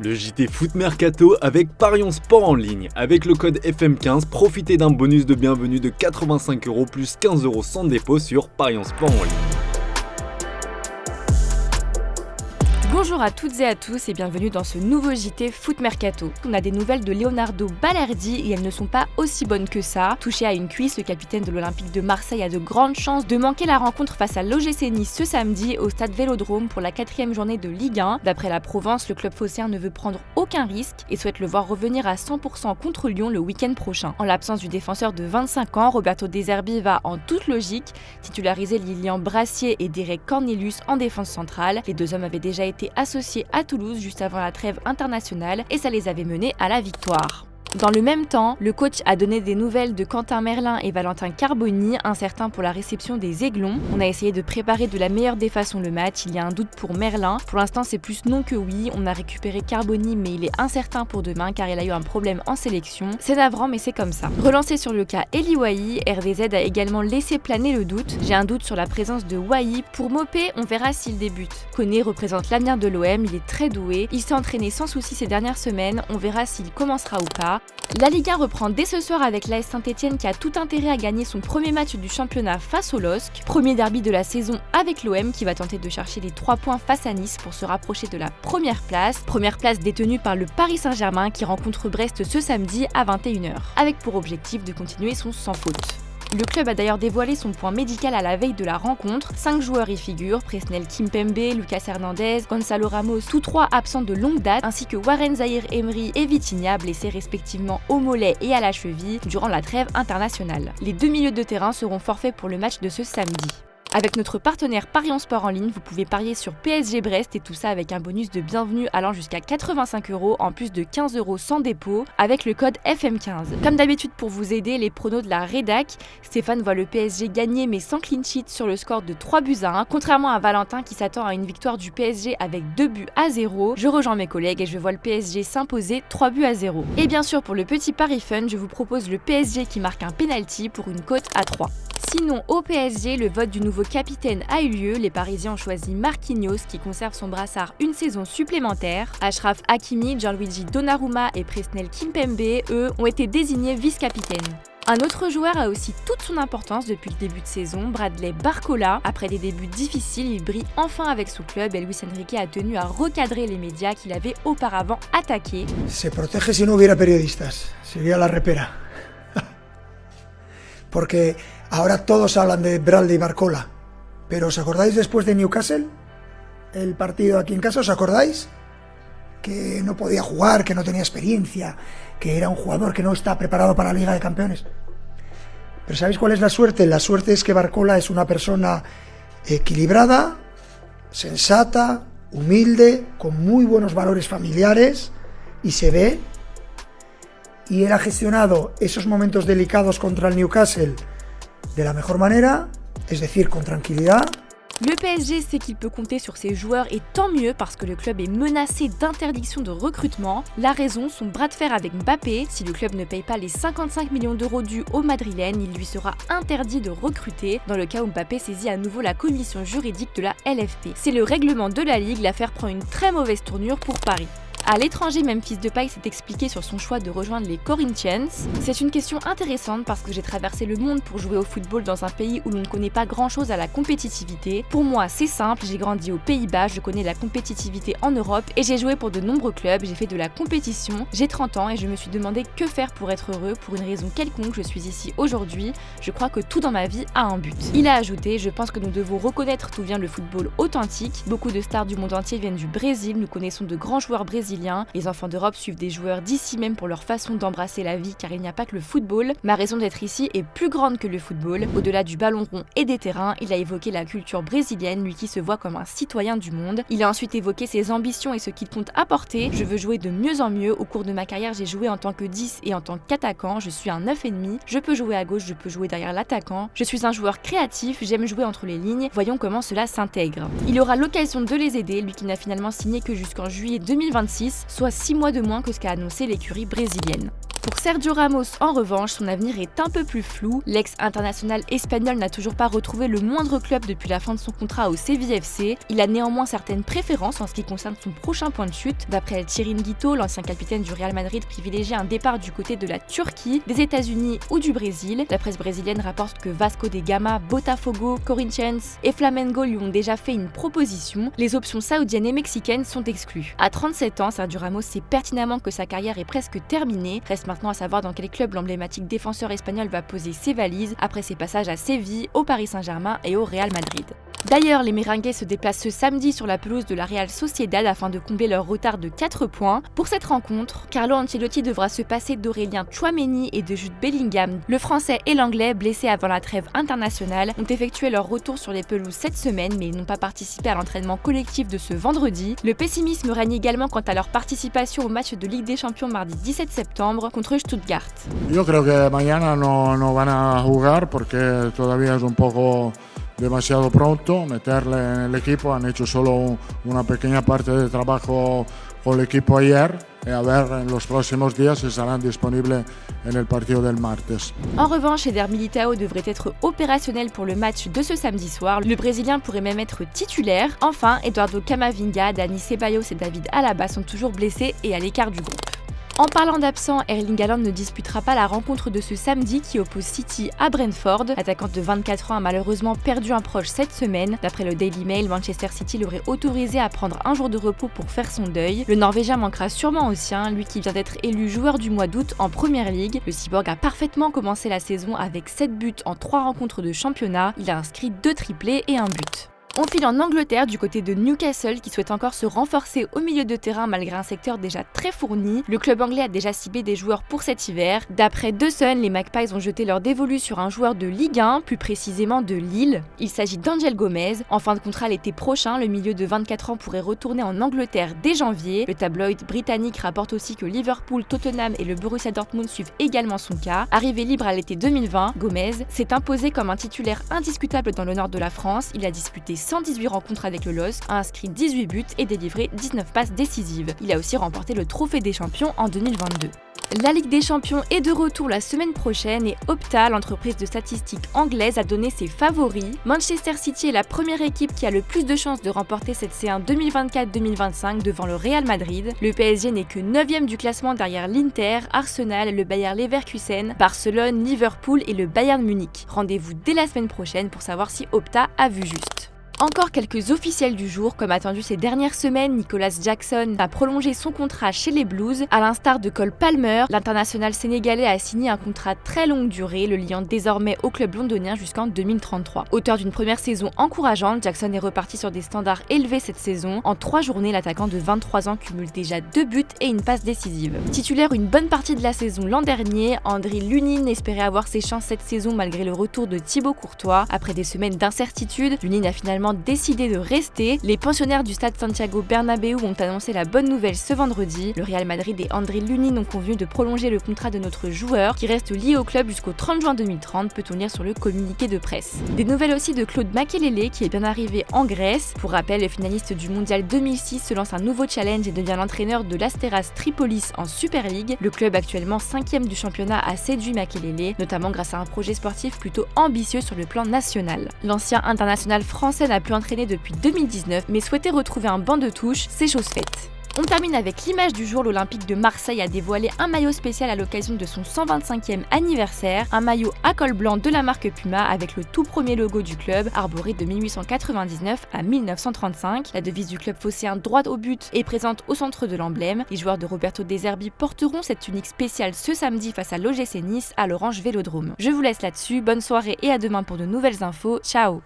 Le JT Foot Mercato avec Parions Sport en ligne. Avec le code FM15, profitez d'un bonus de bienvenue de 85€ plus 15€ sans dépôt sur Parions Sport en ligne. Bonjour à toutes et à tous et bienvenue dans ce nouveau JT Foot Mercato. On a des nouvelles de Leonardo Balerdi et elles ne sont pas aussi bonnes que ça. Touché à une cuisse, le capitaine de l'Olympique de Marseille a de grandes chances de manquer la rencontre face à l'OGC Nice ce samedi au stade Vélodrome pour la 4e journée de Ligue 1. D'après la Provence, le club phocéen ne veut prendre aucun risque et souhaite le voir revenir à 100% contre Lyon le week-end prochain. En l'absence du défenseur de 25 ans, Roberto De Zerbi va en toute logique titulariser Lilian Brassier et Derek Cornelius en défense centrale. Les deux hommes avaient déjà été associés à Toulouse juste avant la trêve internationale et ça les avait menés à la victoire. Dans le même temps, le coach a donné des nouvelles de Quentin Merlin et Valentin Carboni, incertains pour la réception des Aiglons. On a essayé de préparer de la meilleure des façons le match, il y a un doute pour Merlin. Pour l'instant c'est plus non que oui, on a récupéré Carboni mais il est incertain pour demain car il a eu un problème en sélection. C'est navrant mais c'est comme ça. Relancé sur le cas Eli Wahi, RDZ a également laissé planer le doute. J'ai un doute sur la présence de Wahi. Pour Mopé, on verra s'il débute. Koné représente l'avenir de l'OM, il est très doué, il s'est entraîné sans souci ces dernières semaines, on verra s'il commencera ou pas. La Ligue 1 reprend dès ce soir avec l'AS Saint-Etienne qui a tout intérêt à gagner son premier match du championnat face au LOSC. Premier derby de la saison avec l'OM qui va tenter de chercher les 3 points face à Nice pour se rapprocher de la première place. Première place détenue par le Paris Saint-Germain qui rencontre Brest ce samedi à 21h, avec pour objectif de continuer son sans faute. Le club a d'ailleurs dévoilé son point médical à la veille de la rencontre. 5 joueurs y figurent, Presnel Kimpembe, Lucas Hernandez, Gonzalo Ramos, tous 3 absents de longue date, ainsi que Warren Zaïre-Emery et Vitinha, blessés respectivement au mollet et à la cheville durant la trêve internationale. Les deux milieux de terrain seront forfaits pour le match de ce samedi. Avec notre partenaire Parions Sport en ligne, vous pouvez parier sur PSG Brest et tout ça avec un bonus de bienvenue allant jusqu'à 85€ en plus de 15€ sans dépôt avec le code FM15. Comme d'habitude pour vous aider, les pronos de la rédac, Stéphane voit le PSG gagner mais sans clean sheet sur le score de 3-1, contrairement à Valentin qui s'attend à une victoire du PSG avec 2-0. Je rejoins mes collègues et je vois le PSG s'imposer 3-0. Et bien sûr pour le petit pari fun, je vous propose le PSG qui marque un penalty pour une cote à 3. Sinon, au PSG, le vote du nouveau capitaine a eu lieu. Les Parisiens ont choisi Marquinhos qui conserve son brassard une saison supplémentaire. Achraf Hakimi, Gianluigi Donnarumma et Presnel Kimpembe, eux, ont été désignés vice-capitaines. Un autre joueur a aussi toute son importance depuis le début de saison, Bradley Barcola. Après des débuts difficiles, il brille enfin avec son club et Luis Enrique a tenu à recadrer les médias qu'il avait auparavant attaqués. Se protege si no hubiera periodistas, sería la repera. Porque ahora todos hablan de Bradley Barcola, pero ¿os acordáis después de Newcastle? El partido aquí en casa, ¿os acordáis? Que no podía jugar, que no tenía experiencia, que era un jugador que no está preparado para la Liga de Campeones. Pero ¿sabéis cuál es la suerte? La suerte es que Barcola es una persona equilibrada, sensata, humilde, con muy buenos valores familiares y se ve. Y él ha gestionado esos momentos delicados contra el Newcastle de la mejor manera, es decir, con tranquilidad. Le PSG sait qu'il peut compter sur ses joueurs et tant mieux parce que le club est menacé d'interdiction de recrutement. La raison, son bras de fer avec Mbappé. Si le club ne paye pas les 55 millions d'euros dus au Madrilène, il lui sera interdit de recruter dans le cas où Mbappé saisit à nouveau la commission juridique de la LFP. C'est le règlement de la Ligue, l'affaire prend une très mauvaise tournure pour Paris. À l'étranger, Memphis Depay s'est expliqué sur son choix de rejoindre les Corinthians. C'est une question intéressante parce que j'ai traversé le monde pour jouer au football dans un pays où l'on ne connaît pas grand-chose à la compétitivité. Pour moi, c'est simple, j'ai grandi aux Pays-Bas, je connais la compétitivité en Europe et j'ai joué pour de nombreux clubs, j'ai fait de la compétition, j'ai 30 ans et je me suis demandé que faire pour être heureux. Pour une raison quelconque, je suis ici aujourd'hui. Je crois que tout dans ma vie a un but. Il a ajouté, je pense que nous devons reconnaître d'où vient le football authentique. Beaucoup de stars du monde entier viennent du Brésil, nous connaissons de grands joueurs brésiliens. Les enfants d'Europe suivent des joueurs d'ici même pour leur façon d'embrasser la vie car il n'y a pas que le football. Ma raison d'être ici est plus grande que le football. Au-delà du ballon rond et des terrains, il a évoqué la culture brésilienne, lui qui se voit comme un citoyen du monde. Il a ensuite évoqué ses ambitions et ce qu'il compte apporter. Je veux jouer de mieux en mieux. Au cours de ma carrière, j'ai joué en tant que 10 et en tant qu'attaquant. Je suis un 9,5. Je peux jouer à gauche, je peux jouer derrière l'attaquant. Je suis un joueur créatif, j'aime jouer entre les lignes. Voyons comment cela s'intègre. Il aura l'occasion de les aider, lui qui n'a finalement signé que jusqu'en juillet 2026, soit 6 mois de moins que ce qu'a annoncé l'écurie brésilienne. Pour Sergio Ramos, en revanche, son avenir est un peu plus flou. L'ex-international espagnol n'a toujours pas retrouvé le moindre club depuis la fin de son contrat au Séville FC. Il a néanmoins certaines préférences en ce qui concerne son prochain point de chute. D'après El Chiringuito, l'ancien capitaine du Real Madrid privilégie un départ du côté de la Turquie, des États-Unis ou du Brésil. La presse brésilienne rapporte que Vasco da Gama, Botafogo, Corinthians et Flamengo lui ont déjà fait une proposition. Les options saoudiennes et mexicaines sont exclues. À 37 ans, Sergio Ramos sait pertinemment que sa carrière est presque terminée. Reste maintenant à savoir dans quel club l'emblématique défenseur espagnol va poser ses valises après ses passages à Séville, au Paris Saint-Germain et au Real Madrid. D'ailleurs, les Merengues se déplacent ce samedi sur la pelouse de la Real Sociedad afin de combler leur retard de 4 points. Pour cette rencontre, Carlo Ancelotti devra se passer d'Aurélien Tchouaméni et de Jude Bellingham. Le Français et l'Anglais, blessés avant la trêve internationale, ont effectué leur retour sur les pelouses cette semaine, mais ils n'ont pas participé à l'entraînement collectif de ce vendredi. Le pessimisme règne également quant à leur participation au match de Ligue des Champions mardi 17 septembre contre Stuttgart. Yo creo que mañana no van a jugar porque todavía es un poco demasiado pronto meterle en el equipo. Han hecho solo una pequeña parte de trabajo con el equipo ayer y a ver en los próximos días si estarán disponibles en el partido del martes. En revanche, Eder Militao devrait être opérationnel pour le match de ce samedi soir. Le Brésilien pourrait même être titulaire. Enfin, Eduardo Camavinga, Dani Ceballos et David Alaba sont toujours blessés et à l'écart du groupe. En parlant d'absents, Erling Haaland ne disputera pas la rencontre de ce samedi qui oppose City à Brentford. L'attaquant de 24 ans a malheureusement perdu un proche cette semaine. D'après le Daily Mail, Manchester City l'aurait autorisé à prendre un jour de repos pour faire son deuil. Le Norvégien manquera sûrement au sien, lui qui vient d'être élu joueur du mois d'août en Premier League. Le Cyborg a parfaitement commencé la saison avec 7 buts en 3 rencontres de championnat. Il a inscrit 2 triplés et 1 but. On file en Angleterre du côté de Newcastle qui souhaite encore se renforcer au milieu de terrain malgré un secteur déjà très fourni. Le club anglais a déjà ciblé des joueurs pour cet hiver. D'après The Sun, les Magpies ont jeté leur dévolu sur un joueur de Ligue 1, plus précisément de Lille. Il s'agit d'Angel Gomez. En fin de contrat l'été prochain, le milieu de 24 ans pourrait retourner en Angleterre dès janvier. Le tabloïd britannique rapporte aussi que Liverpool, Tottenham et le Borussia Dortmund suivent également son cas. Arrivé libre à l'été 2020, Gomez s'est imposé comme un titulaire indiscutable dans le nord de la France. Il a disputé 118 rencontres avec le LOSC, a inscrit 18 buts et délivré 19 passes décisives. Il a aussi remporté le Trophée des Champions en 2022. La Ligue des Champions est de retour la semaine prochaine et Opta, l'entreprise de statistiques anglaise, a donné ses favoris. Manchester City est la première équipe qui a le plus de chances de remporter cette C1 2024-2025 devant le Real Madrid. Le PSG n'est que 9e du classement derrière l'Inter, Arsenal, le Bayer Leverkusen, Barcelone, Liverpool et le Bayern Munich. Rendez-vous dès la semaine prochaine pour savoir si Opta a vu juste. Encore quelques officiels du jour, comme attendu ces dernières semaines, Nicolas Jackson a prolongé son contrat chez les Blues. À l'instar de Cole Palmer, l'international sénégalais a signé un contrat très longue durée, le liant désormais au club londonien jusqu'en 2033. Auteur d'une première saison encourageante, Jackson est reparti sur des standards élevés cette saison. En 3 journées, l'attaquant de 23 ans cumule déjà 2 buts et une passe décisive. Titulaire une bonne partie de la saison l'an dernier, Andriy Lunin espérait avoir ses chances cette saison malgré le retour de Thibaut Courtois. Après des semaines d'incertitude, Lunin a finalement décidé de rester. Les pensionnaires du stade Santiago Bernabéu ont annoncé la bonne nouvelle ce vendredi. Le Real Madrid et Andriy Lunin ont convenu de prolonger le contrat de notre joueur qui reste lié au club jusqu'au 30 juin 2030, peut-on lire sur le communiqué de presse. Des nouvelles aussi de Claude Makelele qui est bien arrivé en Grèce. Pour rappel, le finaliste du mondial 2006 se lance un nouveau challenge et devient l'entraîneur de l'Asteras Tripolis en Super League. Le club actuellement 5e du championnat a séduit Makelele, notamment grâce à un projet sportif plutôt ambitieux sur le plan national. L'ancien international français n'a plus entraîné depuis 2019, mais souhaitait retrouver un banc de touche, c'est chose faite. On termine avec l'image du jour. L'Olympique de Marseille a dévoilé un maillot spécial à l'occasion de son 125e anniversaire, un maillot à col blanc de la marque Puma avec le tout premier logo du club, arboré de 1899 à 1935. La devise du club phocéen droite au but est présente au centre de l'emblème. Les joueurs de Roberto De Zerbi porteront cette tunique spéciale ce samedi face à l'OGC Nice à l'Orange Vélodrome. Je vous laisse là-dessus, bonne soirée et à demain pour de nouvelles infos, ciao.